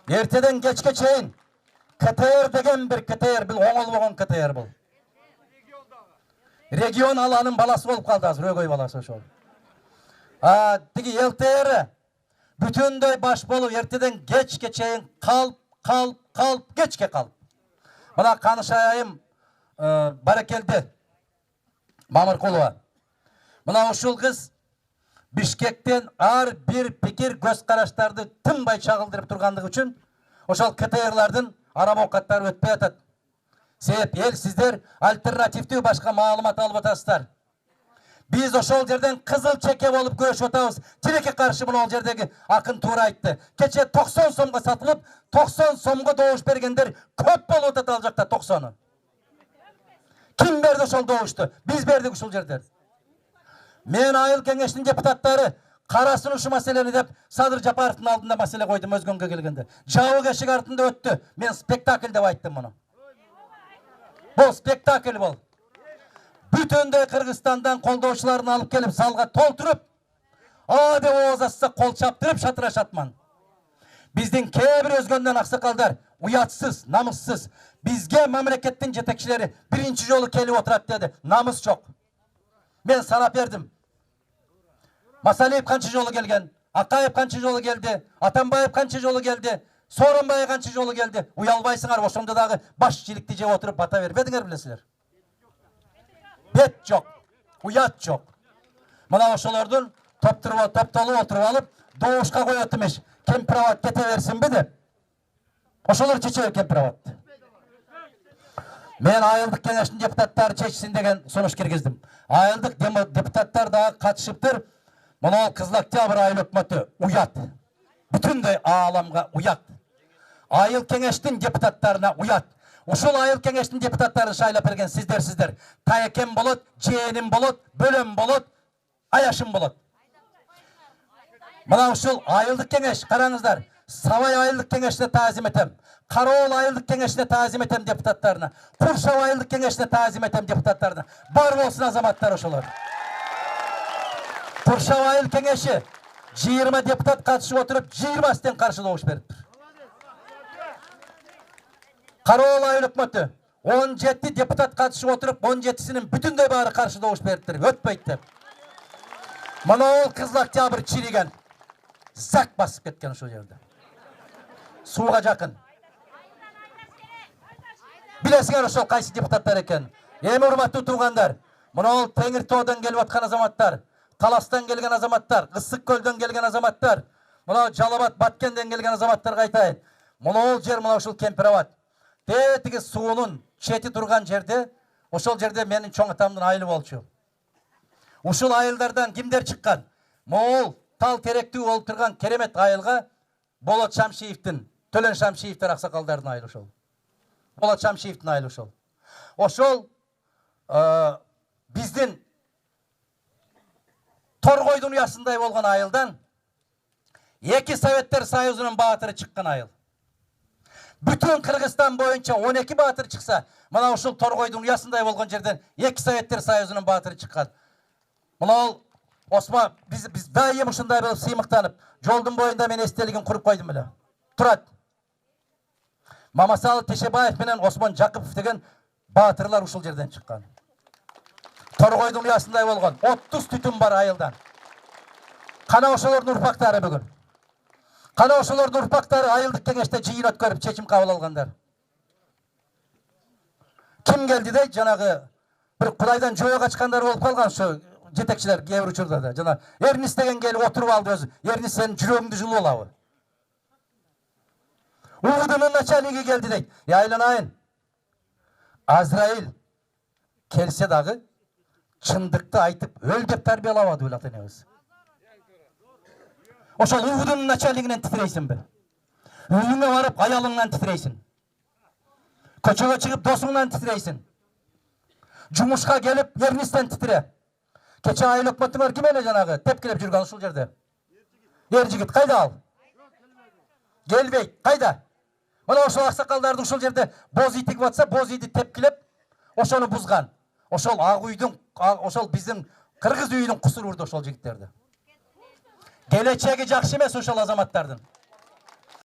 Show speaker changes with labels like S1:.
S1: Ертеден кечке чейин КТР деген bir КТР, бұл оңол болгон КТР бұл. Регион аланын баласы болуп калды азыр, өгөй баласы ошол. Тиги ЛТР бүтүндөй баш болуп ертеден кечке чейин калп, кечке калп. Мына Каныш айым Баракелди Мамыркулова. Мына ушул кыз Бишкектен ар бир пикир көз караштарды тынбай чагылдырып тургандыгы үчүн ошол КТРлардын арам окаттары өтпөй атат. Себеп эл сиздер альтернативдүү башка маалымат алып атасыздар. Биз ошол жерден кызыл чеке болуп көрүшүп атабыз. Тилекке каршы мына жердеги акын туура айтты. Кече 90 сомго сатылып, 90 сомго добуш бергендер көп болуп атат ал жакта 90-ы. Ким берди ошол добушту? Биз бердик ушул жерден. Мен айыл кеңештин депутаттары карасын ушу маселени деп Садыр Жапаровдун алдында маселе койдум өзгөнгө келгенде. Жабык эшик артында өттү. Мен спектакль деп айттым муну. Бул спектакль бол. Бүтүндөй Кыргызстандан колдоочуларын алып келип залга толтуруп, деп ооз ачса кол чаптырып шатырашатман. Биздин кээ бир өзгөндөн аксакалдар уятсыз, намыссыз. Бизге мамлекеттин жетекчилери биринчи жолу келип отурат деди. Намыс жок. Мен санап бердим. Масалиев канча жолу келген, Акаев канча жолу келди, Атамбаев канча жолу келди, Сооронбай канча жолу келди. Уялбайсыңар, ошондо дагы баш жиликти жеп отуруп бата бербедиңер билесиңер. Бет жок, уят жок. Мына ошолордун топтолуп отуруп алып, добушка коет эмес. Кемпирабад кете берсинби деп. Ошолор чече Кемпирабад. Мен айылдык кеңештин депутаттары чечсин деген сунуш киргиздим. Айылдык депутаттар дагы катышыптыр. Мына Кызыл Октябрь айыл өкмөтү уят. Бүтүндөй ааламга уят. Айыл кеңештин депутаттарына уят. Ушул айыл кеңештин депутаттарын шайлап берген сиздер. Таекем болот, жээним болот, бөлөм болот, аяшым болот. Мына ушул айылдык кеңеш, караңыздар. Сабай айылдык кеңешине таазим этем. Кароол айылдык кеңешине таазим этем депутаттарына. Куршав айылдык кеңешине таазим этем депутаттарына. Бар болсун азаматтар ошолор. Куршав айыл кеңеши 20 депутат катышып отуруп, 20-тен каршы добуш бериптир. Кароол айыл өкмөтү 17 депутат катышып отуруп, 17-синин бүтүндөй баары каршы добуш бериптир. Өтпөйт деп. Мына ол Кызыл Октябрь чириген. Зак басып кеткен ошол жерде. Сууга жакын. Билесиңер ошол кайсы депутаттар экен. Эми урматтуу туугандар, мына ол Теңир тоодон келип аткан азаматтар, Таластан келген азаматтар, Ысык көлдөн келген азаматтар, мына Жалабат Баткенден келген азаматтарга айтайын. Мына ол жер мына ушул Кемпирабад. Тетиги суунун чети турган жерде, ошол жерде менин чоң атамдын айылы болчу. Ушул айылдардан кимдер чыккан? Моол тал теректүү болуп турган керемет айылга Болот Шамшиевдин, Төлөн Шамшиевдер аксакалдардын айылы ошол. Болот Шамшиевдин айылы ошол. Ошол биздин Торгойдун уясындай болгон айылдан эки Советтер Союзунун баатыры чыккан айыл. Бүтүн Кыргызстан боюнча 12 баатыр чыкса, мына ушул Торгойдун уясындай болгон жерден эки Советтер Союзунун баатыры чыккан. Мына ол Осман биз дайым ушундай болуп сыймыктанып, жолдун боюнда мен эстелигин куруп койдум эле. Турат. Мамасалы Тешебаев менен Осман Жакупов деген баатырлар ушул жерден чыккан. Торгойдун уясындай болгон 30 түтүн бар айылдан. Кана ошолордун урпактары бүгүн. Кана ошолордун урпактары айылдык кеңеште жыйын өткөрүп чечим кабыл алгандар. Ким келди дейт, жанагы бир Кудайдан жөө качкандар болуп калган ошо жетекчилер кээ бир учурда. Жана Эрнис деген келип отуруп алды өзү. Эрнис сенин жүрөгүңдү жылып алабы? Угудунун начальниги келди дейт. Айланайын. Азраил келсе дагы чындыкты айтып өл деп тарбиялабады ата энебиз. Ошол угудунун начальнигинен титрейсиңби? Үйүңө барып аялыңнан титрейсиң. Көчөгө чыгып досуңнан титрейсиң. Жумушка келип Эрнистен титре. Кече айыл өкмөтүңөр ким эле жанагы тепкилеп жүргөн ушул жерде? Ер жигит кайда ал? Келбейт. Кайда? Мына ошол аксакалдарды ушул жерде боз ит тигип атса, боз итти тепкилеп, ошону бузган. Ошол ак үйдүн, ошол биздин кыргыз үйүнүн кусуру ошол жигиттерди. Келечеги жакшы эмес ошол азаматтардын.